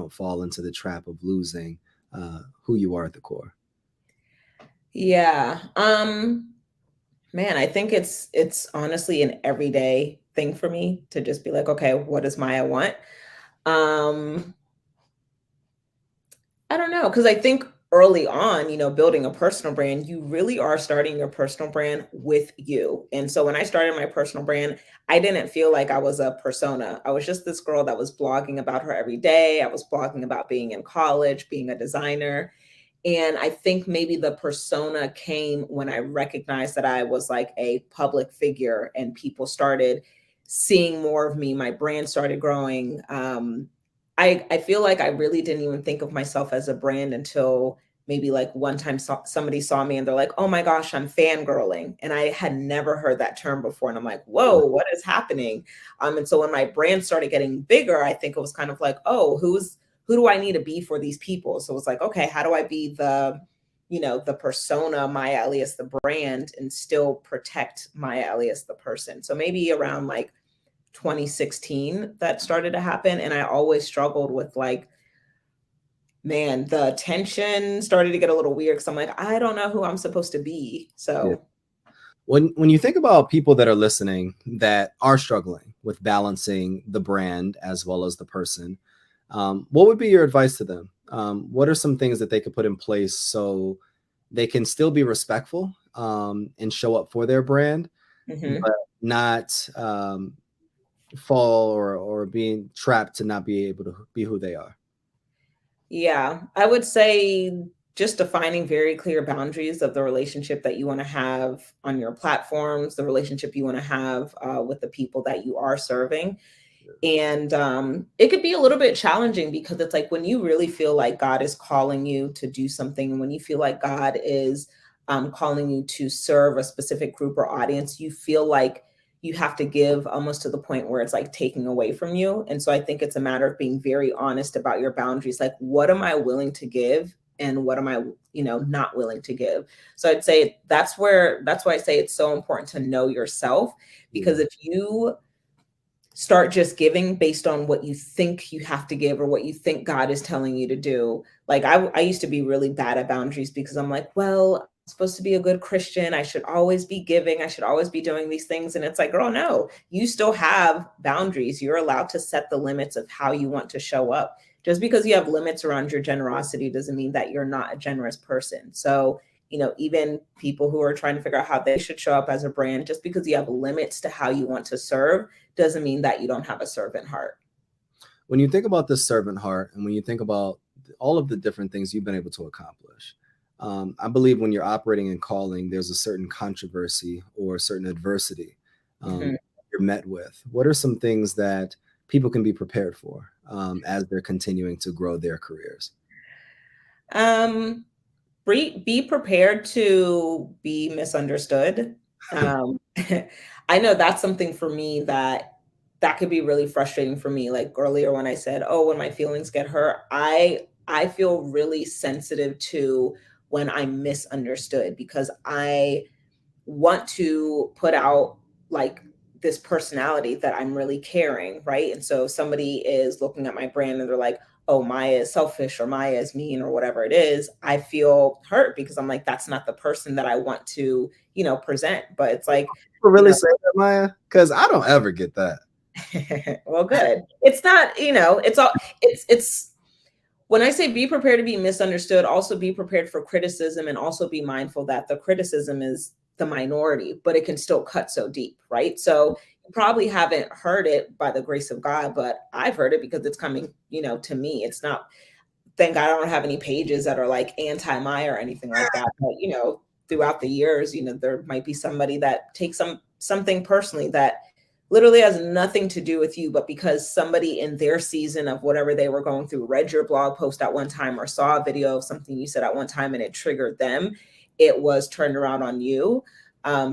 don't fall into the trap of losing who you are at the core? Yeah. Man, I think it's honestly an everyday thing for me to just be like, okay, what does Maya want? Um, I don't know, because I think early on, building a personal brand, you really are starting your personal brand with you. And so when I started my personal brand, I didn't feel like I was a persona. I was just this girl that was blogging about her every day. I was blogging about being in college, being a designer. And I think maybe the persona came when I recognized that I was like a public figure and people started seeing more of me. My brand started growing. I feel like I really didn't even think of myself as a brand until maybe like one time somebody saw me and they're like, oh my gosh, I'm fangirling. And I had never heard that term before. And I'm like, whoa, what is happening? And so when my brand started getting bigger, I think it was kind of like, oh, who do I need to be for these people? So it's like, okay, how do I be the persona, Maya Elious, the brand, and still protect Maya Elious, the person? So maybe around like 2016 that started to happen. And I always struggled with like, man, the tension started to get a little weird because I'm like, I don't know who I'm supposed to be. Yeah. So When you think about people that are listening that are struggling with balancing the brand as well as the person, what would be your advice to them? What are some things that they could put in place so they can still be respectful and show up for their brand, mhm. but not fall or being trapped to not be able to be who they are? Yeah, I would say just defining very clear boundaries of the relationship that you want to have on your platforms, the relationship you want to have with the people that you are serving. And it could be a little bit challenging because it's like when you really feel like God is calling you to do something, and when you feel like God is calling you to serve a specific group or audience, you feel like you have to give almost to the point where it's like taking away from you. And so I think it's a matter of being very honest about your boundaries. Like, what am I willing to give? And what am I, not willing to give? So I'd say that's why I say it's so important to know yourself, because Yeah. if you start just giving based on what you think you have to give or what you think God is telling you to do. Like I used to be really bad at boundaries because I'm like, well, I'm supposed to be a good Christian. I should always be giving. I should always be doing these things. And it's like, girl, no, you still have boundaries. You're allowed to set the limits of how you want to show up. Just because you have limits around your generosity doesn't mean that you're not a generous person. So even people who are trying to figure out how they should show up as a brand, just because you have limits to how you want to serve doesn't mean that you don't have a servant heart. When you think about this servant heart and when you think about all of the different things you've been able to accomplish, I believe when you're operating in calling, there's a certain controversy or a certain adversity Mm-hmm. you're met with. What are some things that people can be prepared for as they're continuing to grow their careers? Um, be prepared to be misunderstood. Um, I know that's something for me that could be really frustrating for me. Like earlier when I said, "Oh, when my feelings get hurt," I feel really sensitive to when I'm misunderstood because I want to put out like this personality that I'm really caring, right? And so somebody is looking at my brand and they're like, oh, Maya is selfish or Maya is mean or whatever it is. I feel hurt because I'm like, that's not the person that I want to, present. But it's like, People you really know, say that, Maya? Because I don't ever get that. well, good. It's not, it's all, it's, when I say be prepared to be misunderstood, also be prepared for criticism and also be mindful that the criticism is the minority, but it can still cut so deep, right? So you probably haven't heard it by the grace of God, but I've heard it because it's coming, to me. It's not, thank God I don't have any pages that are like anti-Maya or anything like that. But, throughout the years, there might be somebody that takes something personally that literally has nothing to do with you, but because somebody in their season of whatever they were going through read your blog post at one time or saw a video of something you said at one time and it triggered them, it was turned around on you.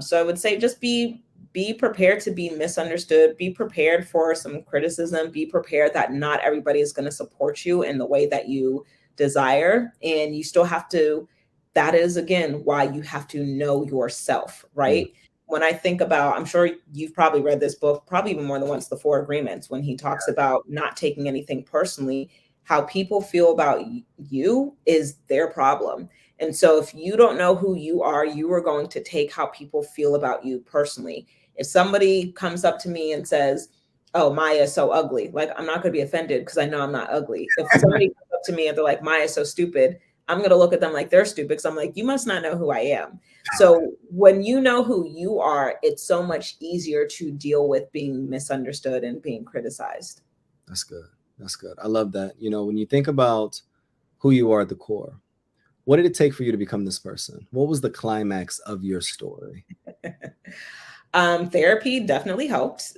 So I would say just be prepared to be misunderstood, be prepared for some criticism, be prepared that not everybody is going to support you in the way that you desire. And you still have to, that is again why you have to know yourself, Yeah. right? When I think about, I'm sure you've probably read this book, probably even more than once, The Four Agreements, when he talks about not taking anything personally. How people feel about you is their problem. And so if you don't know who you are going to take how people feel about you personally. If somebody comes up to me and says, "Oh, Maya's so ugly," like, I'm not going to be offended because I know I'm not ugly. If somebody comes up to me and they're like, "Maya's so stupid," I'm going to look at them like they're stupid because I'm like, you must not know who I am. So when you know who you are, it's so much easier to deal with being misunderstood and being criticized. That's good. That's good. I love that. When you think about who you are at the core, what did it take for you to become this person? What was the climax of your story? Therapy definitely helped.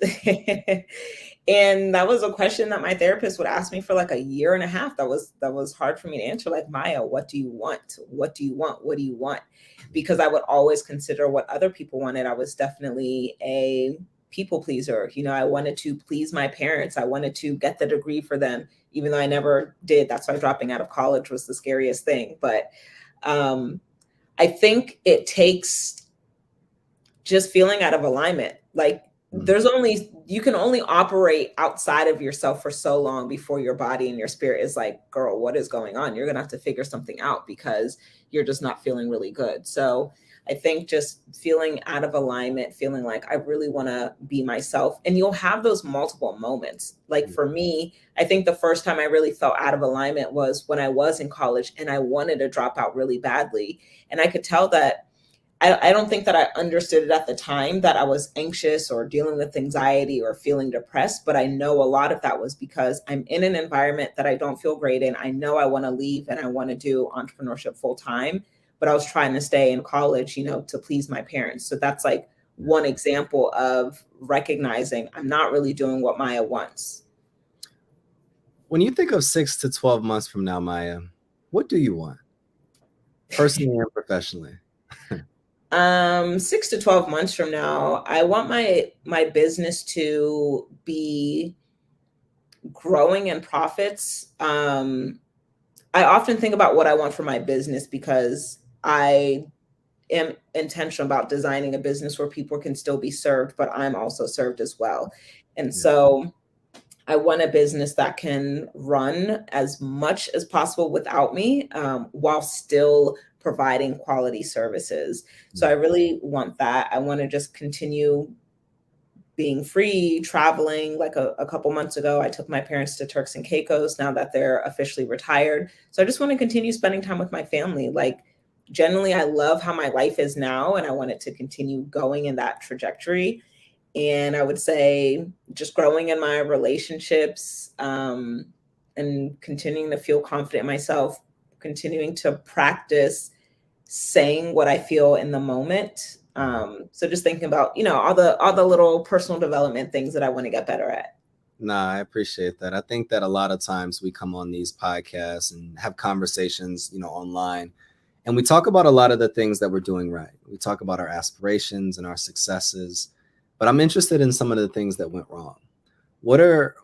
And that was a question that my therapist would ask me for like a year and a half. That was hard for me to answer. Like, Maya, what do you want? What do you want? What do you want? Because I would always consider what other people wanted. I was definitely a people pleaser. I wanted to please my parents. I wanted to get the degree for them, even though I never did. That's why dropping out of college was the scariest thing. But I think it takes just feeling out of alignment. Like, you can only operate outside of yourself for so long before your body and your spirit is like, girl, what is going on? You're going to have to figure something out because you're just not feeling really good. So I think just feeling out of alignment, feeling like I really want to be myself. And you'll have those multiple moments. Like for me, I think the first time I really felt out of alignment was when I was in college and I wanted to drop out really badly. And I could tell that I don't think that I understood it at the time that I was anxious or dealing with anxiety or feeling depressed, but I know a lot of that was because I'm in an environment that I don't feel great in. I know I want to leave and I want to do entrepreneurship full time, but I was trying to stay in college, to please my parents. So that's like one example of recognizing I'm not really doing what Maya wants. When you think of 6 to 12 months from now, Maya, what do you want? Personally and professionally. 6 to 12 months from now, I want my business to be growing in profits. I often think about what I want for my business because I am intentional about designing a business where people can still be served, but I'm also served as well. And so I want a business that can run as much as possible without me, while still providing quality services. So I really want that. I want to just continue being free, traveling. Like a couple months ago, I took my parents to Turks and Caicos now that they're officially retired. So I just want to continue spending time with my family. Like, generally, I love how my life is now, and I want it to continue going in that trajectory. And I would say just growing in my relationships, and continuing to feel confident in myself, continuing to practice saying what I feel in the moment. So just thinking about, all the little personal development things that I want to get better at. Nah, I appreciate that. I think that a lot of times we come on these podcasts and have conversations, online, and we talk about a lot of the things that we're doing right. We talk about our aspirations and our successes, but I'm interested in some of the things that went wrong. What are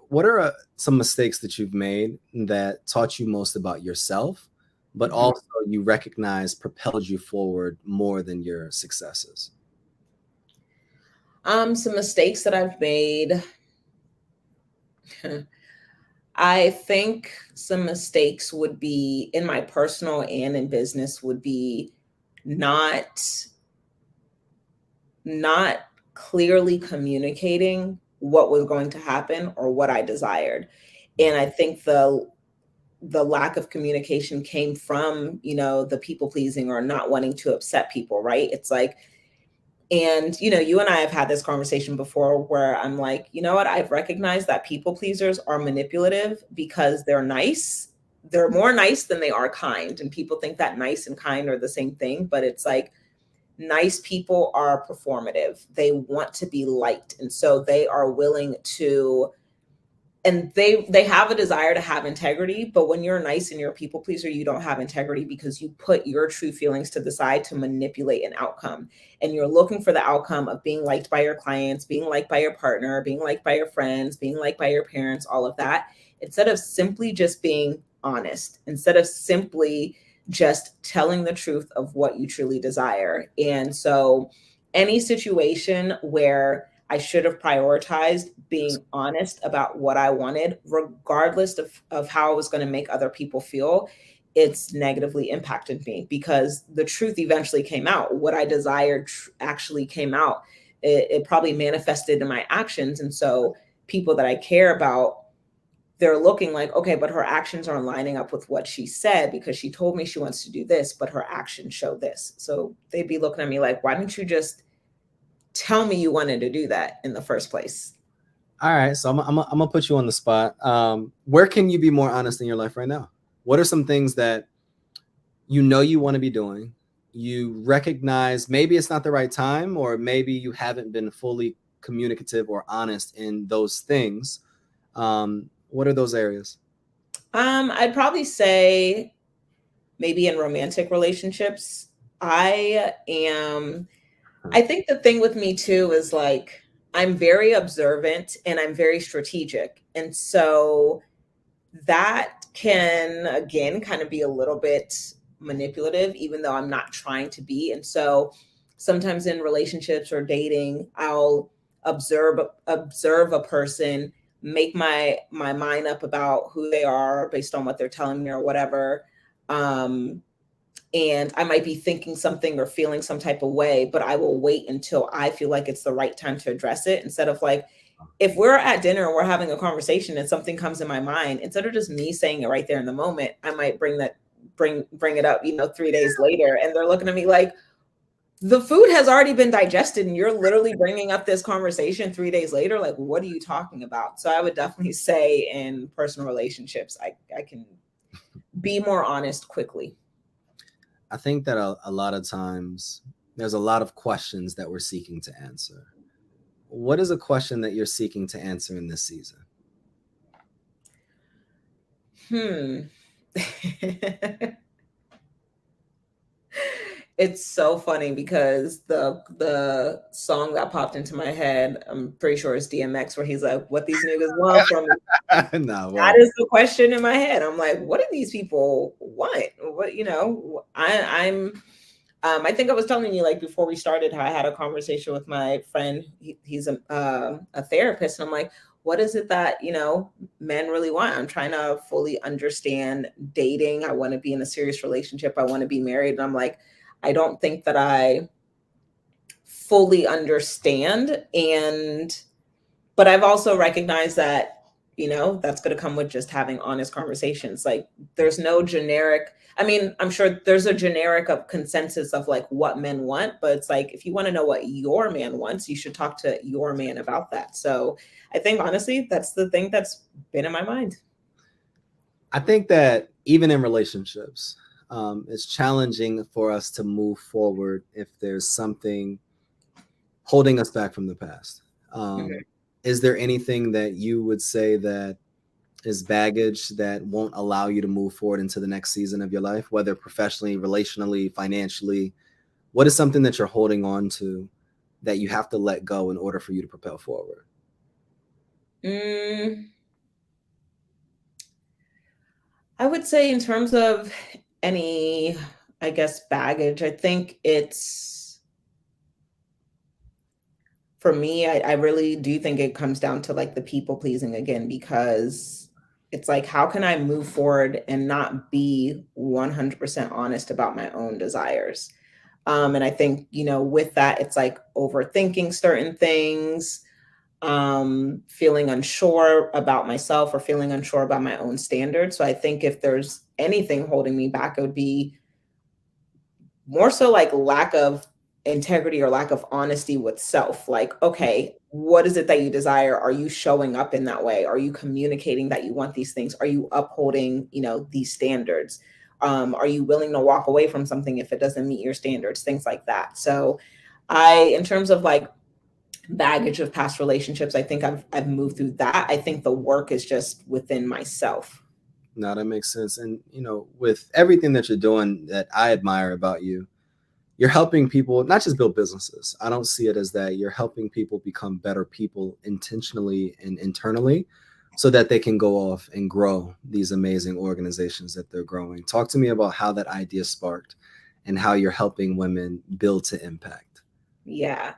some mistakes that you've made that taught you most about yourself, but also you recognize propelled you forward more than your successes? Some mistakes that I've made. I think some mistakes would be in my personal and in business would be not clearly communicating what was going to happen or what I desired. And I think the lack of communication came from, the people pleasing or not wanting to upset people, right? It's like, and, you and I have had this conversation before where I'm like, you know what? I've recognized that people pleasers are manipulative because they're nice. They're more nice than they are kind. And people think that nice and kind are the same thing, but it's like, nice people are performative. They want to be liked. And so they are willing to, and they have a desire to have integrity, but when you're nice and you're a people pleaser, you don't have integrity because you put your true feelings to the side to manipulate an outcome. And you're looking for the outcome of being liked by your clients, being liked by your partner, being liked by your friends, being liked by your parents, all of that, instead of simply just being honest, instead of simply just telling the truth of what you truly desire. And so any situation where I should have prioritized being honest about what I wanted, regardless of how it was going to make other people feel. It's negatively impacted me because the truth eventually came out. What I desired actually came out. It probably manifested in my actions. And so people that I care about, they're looking like, okay, but her actions aren't lining up with what she said because she told me she wants to do this, but her actions show this. So they'd be looking at me like, why didn't you just tell me you wanted to do that in the first place? All right, so I'm gonna put you on the spot. Where can you be more honest in your life right now? What are some things that you know you want to be doing? You recognize maybe it's not the right time, or maybe you haven't been fully communicative or honest in those things. What are those areas? I'd probably say maybe in romantic relationships. I am, I think the thing with me too is like, I'm very observant and I'm very strategic. And so that can, again, kind of be a little bit manipulative, even though I'm not trying to be. And so sometimes in relationships or dating, I'll observe a person, make my mind up about who they are based on what they're telling me or whatever. Um, and I might be thinking something or feeling some type of way, but I will wait until I feel like it's the right time to address it, instead of like, if we're at dinner and we're having a conversation and something comes in my mind, instead of just me saying it right there in the moment, I might bring it up, 3 days later, and they're looking at me like, the food has already been digested and you're literally bringing up this conversation 3 days later. Like, what are you talking about? So I would definitely say in personal relationships, I can be more honest quickly. I think that a lot of times there's a lot of questions that we're seeking to answer. What is a question that you're seeking to answer in this season? It's so funny because the song that popped into my head, I'm pretty sure it's DMX, where he's like, "What these niggas want from me?" No, That well, is the question in my head. I'm like, "What do these people want?" What I think I was telling you like before we started how I had a conversation with my friend. He's a therapist, and I'm like, "What is it that men really want?" I'm trying to fully understand dating. I want to be in a serious relationship. I want to be married, and I'm like, I don't think that I fully understand. But I've also recognized that, that's going to come with just having honest conversations. Like, there's no generic, I mean, I'm sure there's a generic of consensus of like what men want, but it's like, if you want to know what your man wants, you should talk to your man about that. So I think honestly, that's the thing that's been in my mind. I think that even in relationships, it's challenging for us to move forward if there's something holding us back from the past. Mhm. Is there anything that you would say that is baggage that won't allow you to move forward into the next season of your life, whether professionally, relationally, financially? What is something that you're holding on to that you have to let go in order for you to propel forward? Mm, I would say in terms of any, I guess, baggage, I think it's, for me, I really do think it comes down to like the people pleasing again, because it's like, how can I move forward and not be 100% honest about my own desires? And I think, with that, it's like overthinking certain things, feeling unsure about myself or feeling unsure about my own standards. So I think if there's anything holding me back, it would be more so like lack of integrity or lack of honesty with self. Like, okay, what is it that you desire? Are you showing up in that way? Are you communicating that you want these things? Are you upholding, these standards? Are you willing to walk away from something if it doesn't meet your standards? Things like that. So in terms of like baggage of past relationships, I think I've moved through that. I think the work is just within myself. No, that makes sense. And, with everything that you're doing that I admire about you, you're helping people not just build businesses. I don't see it as that. You're helping people become better people intentionally and internally so that they can go off and grow these amazing organizations that they're growing. Talk to me about how that idea sparked and how you're helping women build to impact. Yeah.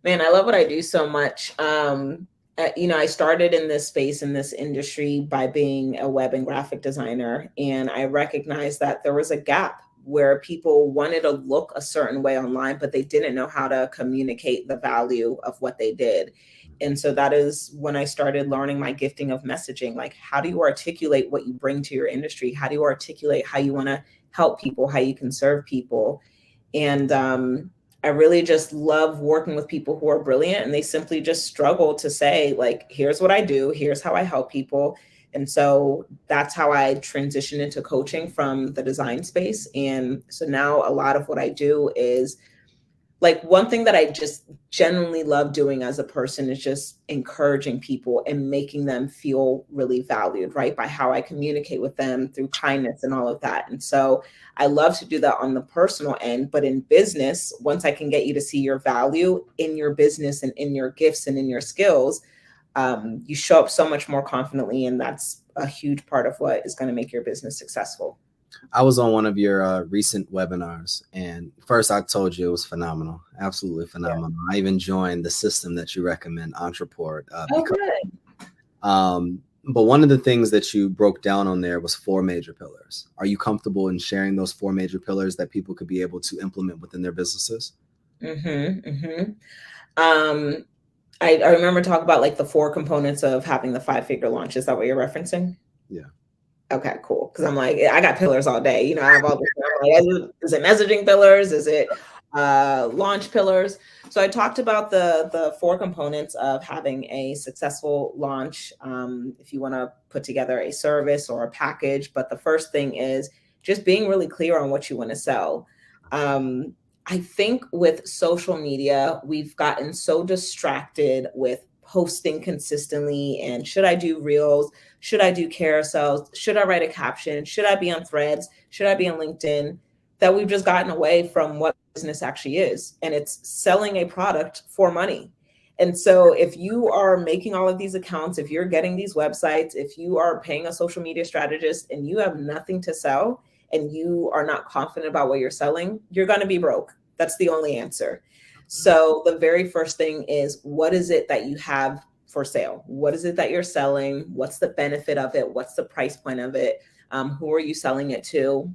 Man, I love what I do so much. I started in this space, in this industry, by being a web and graphic designer. And I recognized that there was a gap where people wanted to look a certain way online, but they didn't know how to communicate the value of what they did. And so that is when I started learning my gifting of messaging. Like, how do you articulate what you bring to your industry? How do you articulate how you want to help people, how you can serve people? And I really just love working with people who are brilliant and they simply just struggle to say, like, here's what I do, here's how I help people. And so that's how I transitioned into coaching from the design space. And so now a lot of what I do is, like, one thing that I just genuinely love doing as a person is just encouraging people and making them feel really valued, right? By how I communicate with them through kindness and all of that. And so I love to do that on the personal end, but in business, once I can get you to see your value in your business and in your gifts and in your skills, you show up so much more confidently. And that's a huge part of what is going to make your business successful. I was on one of your recent webinars, and first I told you it was phenomenal, absolutely phenomenal. Yeah. I even joined the system that you recommend, Entreport. Good. But one of the things that you broke down on there was 4 major pillars. Are you comfortable in sharing those 4 major pillars that people could be able to implement within their businesses? I remember talking about, like, the 4 components of having the 5-figure launch. Is that what you're referencing? Yeah. Okay, cool. Because I'm like, I got pillars all day. You know, I have all this. Like, is it messaging pillars? Is it launch pillars? So I talked about the 4 components of having a successful launch. If you want to put together a service or a package, but the first thing is just being really clear on what you want to sell. I think with social media, we've gotten so distracted with posting consistently, and should I do reels? Should I do carousels? Should I write a caption? Should I be on Threads? Should I be on LinkedIn? That we've just gotten away from what business actually is. And it's selling a product for money. And so if you are making all of these accounts, if you're getting these websites, if you are paying a social media strategist and you have nothing to sell and you are not confident about what you're selling, you're going to be broke. That's the only answer. So the very first thing is, what is it that you have for sale? What is it that you're selling? What's the benefit of it? What's the price point of it? Who are you selling it to?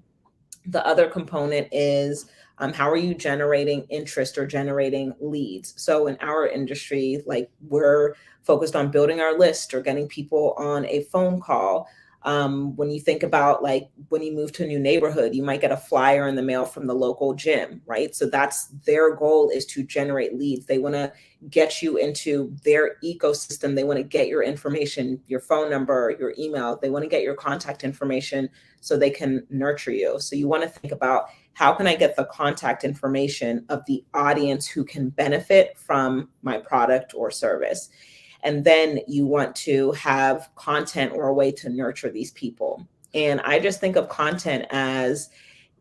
The other component is, how are you generating interest or generating leads? So in our industry, like, we're focused on building our list or getting people on a phone call. When you think about, like, when you move to a new neighborhood, you might get a flyer in the mail from the local gym, right? So that's their goal, is to generate leads. They want to get you into their ecosystem. They want to get your information, your phone number, your email. They want to get your contact information so they can nurture you. So you want to think about, how can I get the contact information of the audience who can benefit from my product or service? And then you want to have content or a way to nurture these people. And I just think of content as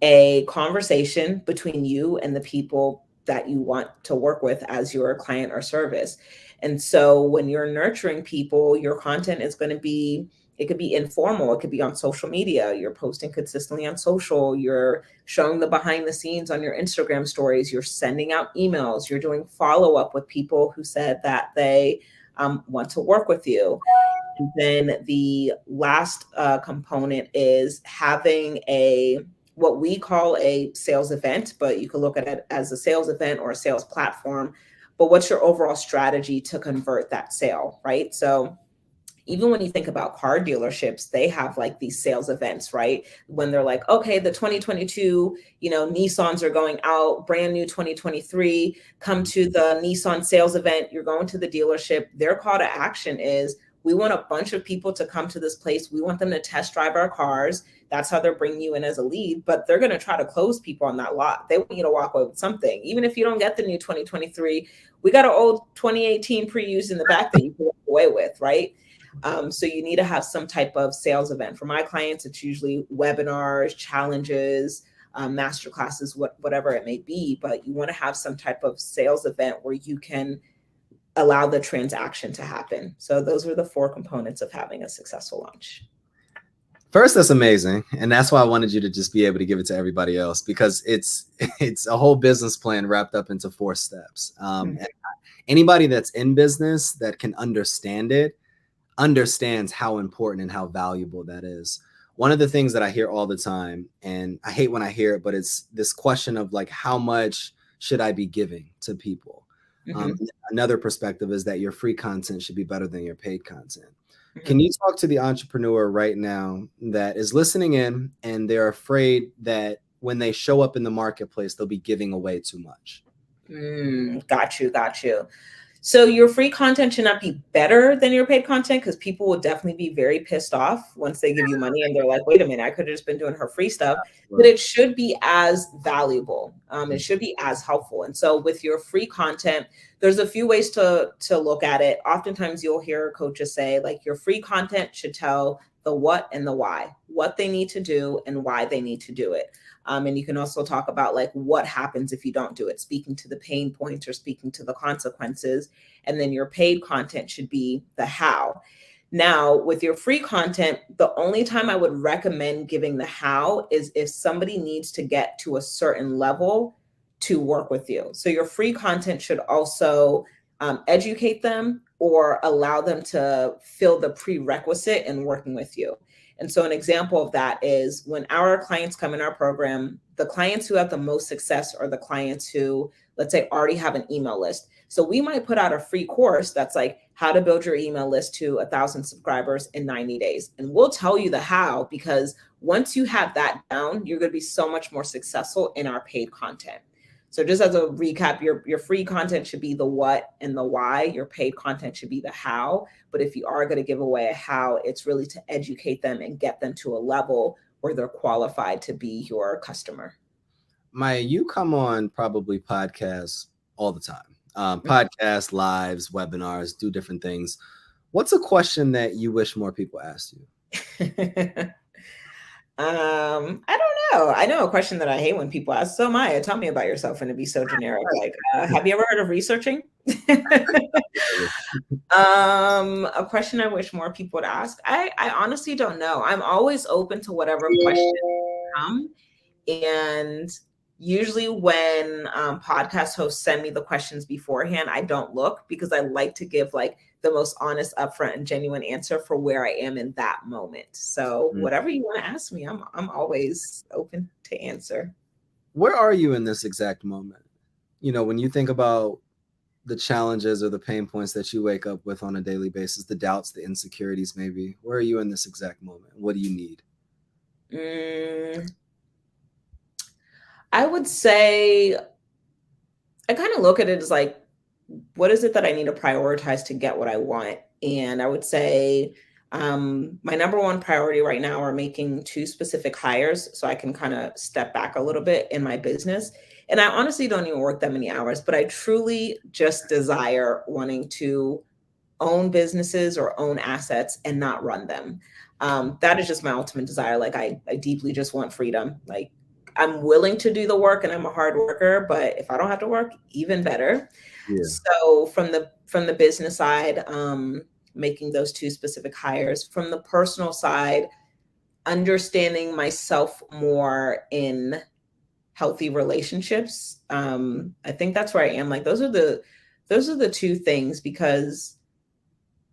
a conversation between you and the people that you want to work with as your client or service. And so when you're nurturing people, your content is going to be, it could be informal. It could be on social media. You're posting consistently on social. You're showing the behind the scenes on your Instagram stories. You're sending out emails. You're doing follow-up with people who said that they want to work with you. And then the last component is having what we call a sales event, but you can look at it as a sales event or a sales platform. But what's your overall strategy to convert that sale, right? So even when you think about car dealerships, they have, like, these sales events, right? When they're like, okay, the 2022, Nissans are going out, brand new 2023, come to the Nissan sales event. You're going to the dealership. Their call to action is, we want a bunch of people to come to this place. We want them to test drive our cars. That's how they're bringing you in as a lead, but they're going to try to close people on that lot. They want you to walk away with something. Even if you don't get the new 2023, we got an old 2018 pre-used in the back that you can walk away with, right? So you need to have some type of sales event. For my clients, it's usually webinars, challenges, masterclasses, whatever it may be, but you want to have some type of sales event where you can allow the transaction to happen. So those are the 4 components of having a successful launch. First, that's amazing. And that's why I wanted you to just be able to give it to everybody else, because it's a whole business plan wrapped up into 4 steps. Anybody that's in business that can understand it understands how important and how valuable that is. One of the things that I hear all the time, and I hate when I hear it, but it's this question of like, how much should I be giving to people? Mm-hmm. Another perspective is that your free content should be better than your paid content. Mm-hmm. Can you talk to the entrepreneur right now that is listening in and they're afraid that when they show up in the marketplace, they'll be giving away too much? Got you. Got you. So your free content should not be better than your paid content, because people will definitely be very pissed off once they give you money and they're like, wait a minute, I could have just been doing her free stuff. But Right. it should be as valuable. It should be as helpful. And so with your free content, there's a few ways to look at it. Oftentimes you'll hear coaches say, like, your free content should tell the what and the why, what they need to do and why they need to do it. And you can also talk about like what happens if you don't do it, speaking to the pain points or speaking to the consequences. And then your paid content should be the how. Now, with your free content, the only time I would recommend giving the how is if somebody needs to get to a certain level to work with you. So your free content should also educate them or allow them to fill the prerequisite in working with you. And so an example of that is when our clients come in our program, the clients who have the most success are the clients who, let's say, already have an email list. So we might put out a free course that's like how to build your email list to 1,000 subscribers in 90 days. And we'll tell you the how, because once you have that down, you're going to be so much more successful in our paid content. So just as a recap, your free content should be the what and the why. Your paid content should be the how. But if you are going to give away a how, it's really to educate them and get them to a level where they're qualified to be your customer. Maya, you come on probably podcasts all the time. Podcasts, lives, webinars, do different things. What's a question that you wish more people asked you? I don't know. I know a question that I hate when people ask. So Maya, tell me about yourself, and it'd be so generic. Like, have you ever heard of researching? A question I wish more people would ask. I honestly don't know. I'm always open to whatever questions come. And usually when podcast hosts send me the questions beforehand, I don't look, because I like to give like the most honest, upfront, and genuine answer for where I am in that moment. So whatever you want to ask me, I'm always open to answer. Where are you in this exact moment? You know, when you think about the challenges or the pain points that you wake up with on a daily basis, the doubts, the insecurities, maybe, where are you in this exact moment? What do you need? I would say I kind of look at it as like, what is it that I need to prioritize to get what I want? And I would say my number one priority right now are making 2 specific hires so I can kind of step back a little bit in my business. And I honestly don't even work that many hours, but I truly just desire wanting to own businesses or own assets and not run them. That is just my ultimate desire. Like I deeply just want freedom. Like I'm willing to do the work and I'm a hard worker, but if I don't have to work, even better. Yeah. So from the business side, making those 2 specific hires. From the personal side, understanding myself more in healthy relationships. I think that's where I am. Like those are the 2 things, because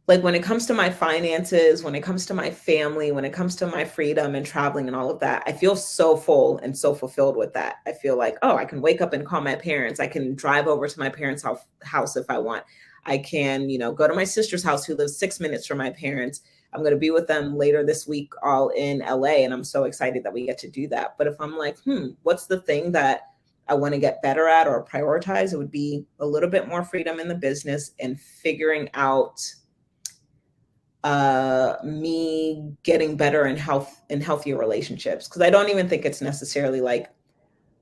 like when it comes to my finances, when it comes to my family, when it comes to my freedom and traveling and all of that, I feel so full and so fulfilled with that. I feel like, oh, I can wake up and call my parents. I can drive over to my parents' house if I want. I can, go to my sister's house who lives 6 minutes from my parents. I'm going to be with them later this week, all in LA. And I'm so excited that we get to do that. But if I'm like, what's the thing that I want to get better at or prioritize? It would be a little bit more freedom in the business and figuring out me getting better in healthier relationships. Because I don't even think it's necessarily like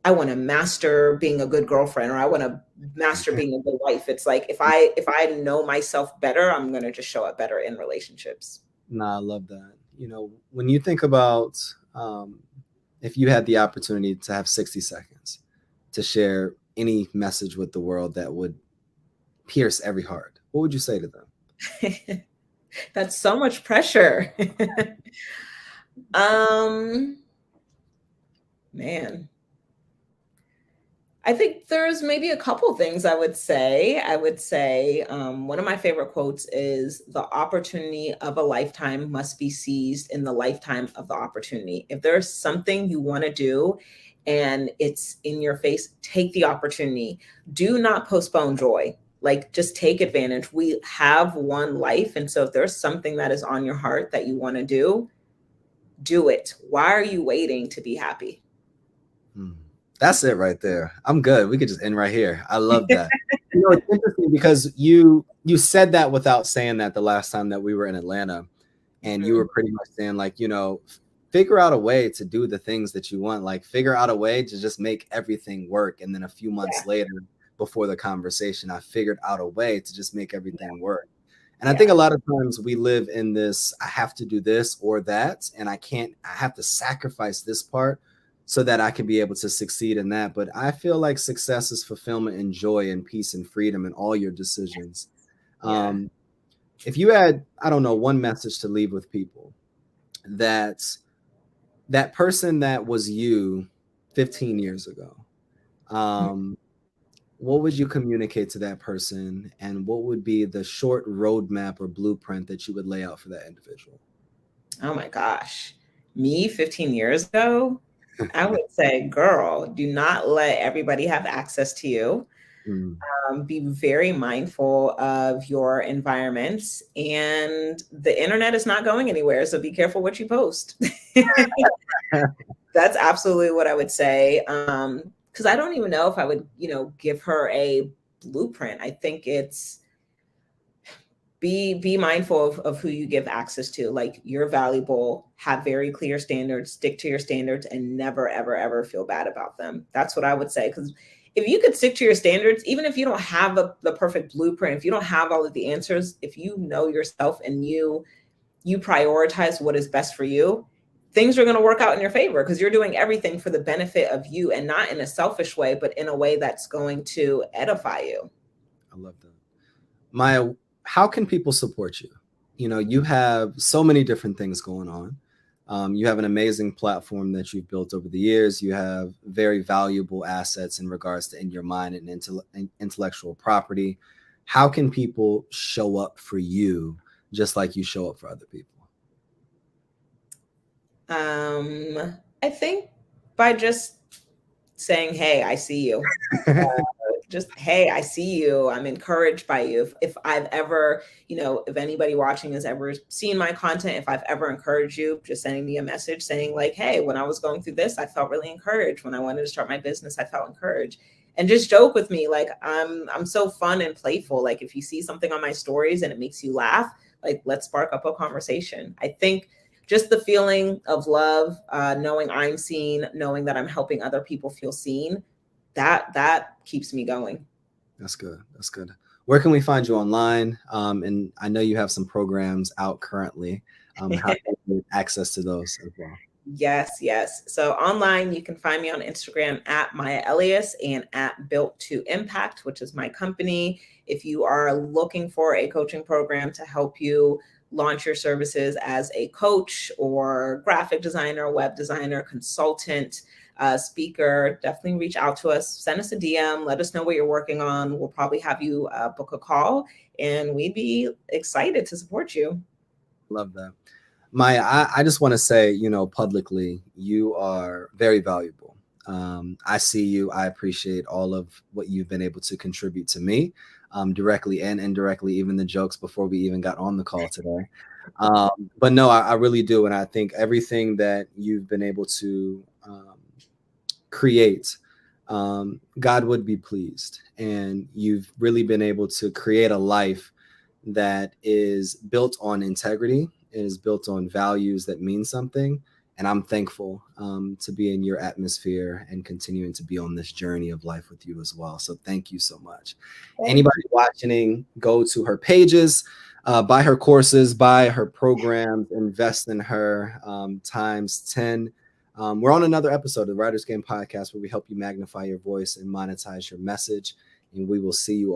I want to master being a good girlfriend or I want to master being a good wife. It's like if I know myself better, I'm going to just show up better in relationships. Nah, I love that. When you think about if you had the opportunity to have 60 seconds to share any message with the world that would pierce every heart, what would you say to them? That's so much pressure. Man. I think there's maybe a couple things I would say. One of my favorite quotes is the opportunity of a lifetime must be seized in the lifetime of the opportunity. If there's something you want to do and it's in your face, take the opportunity. Do not postpone joy. Like, just take advantage. We have one life. And so if there's something that is on your heart that you want to do it. Why are you waiting to be happy? That's it right there. I'm good. We could just end right here. I love that. It's interesting because you said that without saying that the last time that we were in Atlanta, and you were pretty much saying like, figure out a way to do the things that you want, like figure out a way to just make everything work. And then a few months later, before the conversation, I figured out a way to just make everything work. And I think a lot of times we live in this, I have to do this or that, and I have to sacrifice this part so that I can be able to succeed in that. But I feel like success is fulfillment and joy and peace and freedom in all your decisions. If you had, I don't know, one message to leave with people, that person that was you 15 years ago, what would you communicate to that person? And what would be the short roadmap or blueprint that you would lay out for that individual? Oh my gosh. Me 15 years ago, I would say, girl, do not let everybody have access to you. Be very mindful of your environments, and the internet is not going anywhere. So be careful what you post. That's absolutely what I would say. Because I don't even know if I would, give her a blueprint. I think it's be mindful of who you give access to. Like, you're valuable, have very clear standards, stick to your standards, and never, ever, ever feel bad about them. That's what I would say. Because if you could stick to your standards, even if you don't have the perfect blueprint, if you don't have all of the answers, if you know yourself and you prioritize what is best for you, things are going to work out in your favor, because you're doing everything for the benefit of you, and not in a selfish way, but in a way that's going to edify you. I love that. Maya, how can people support you? You have so many different things going on. You have an amazing platform that you've built over the years. You have very valuable assets in regards to In Your Mind and intellectual property. How can people show up for you just like you show up for other people? I think by just saying, hey, I see you. Just, hey, I see you. I'm encouraged by you. If I've ever, if anybody watching has ever seen my content, if I've ever encouraged you, just sending me a message saying like, hey, when I was going through this, I felt really encouraged. When I wanted to start my business, I felt encouraged. And just joke with me. Like, I'm so fun and playful. Like, if you see something on my stories and it makes you laugh, like, let's spark up a conversation. I think just the feeling of love, knowing I'm seen, knowing that I'm helping other people feel seen, that keeps me going. That's good. That's good. Where can we find you online? And I know you have some programs out currently. How can we get access to those as well? Yes. So online, you can find me on Instagram at Maya Elious and at Built to Impact, which is my company. If you are looking for a coaching program to help you launch your services as a coach or graphic designer, web designer, consultant, speaker, definitely reach out to us. Send us a DM. Let us know what you're working on. We'll probably have you book a call, and we'd be excited to support you. Love that. Maya, I just want to say, publicly, you are very valuable. I see you. I appreciate all of what you've been able to contribute to me, directly and indirectly, even the jokes before we even got on the call today. But no, I really do. And I think everything that you've been able to create, God would be pleased. And you've really been able to create a life that is built on integrity. It is built on values that mean something. And I'm thankful to be in your atmosphere and continuing to be on this journey of life with you as well. So thank you so much. Anybody watching, go to her pages, buy her courses, buy her programs, invest in her times 10. We're on another episode of the Writers Game podcast, where we help you magnify your voice and monetize your message. And we will see you all.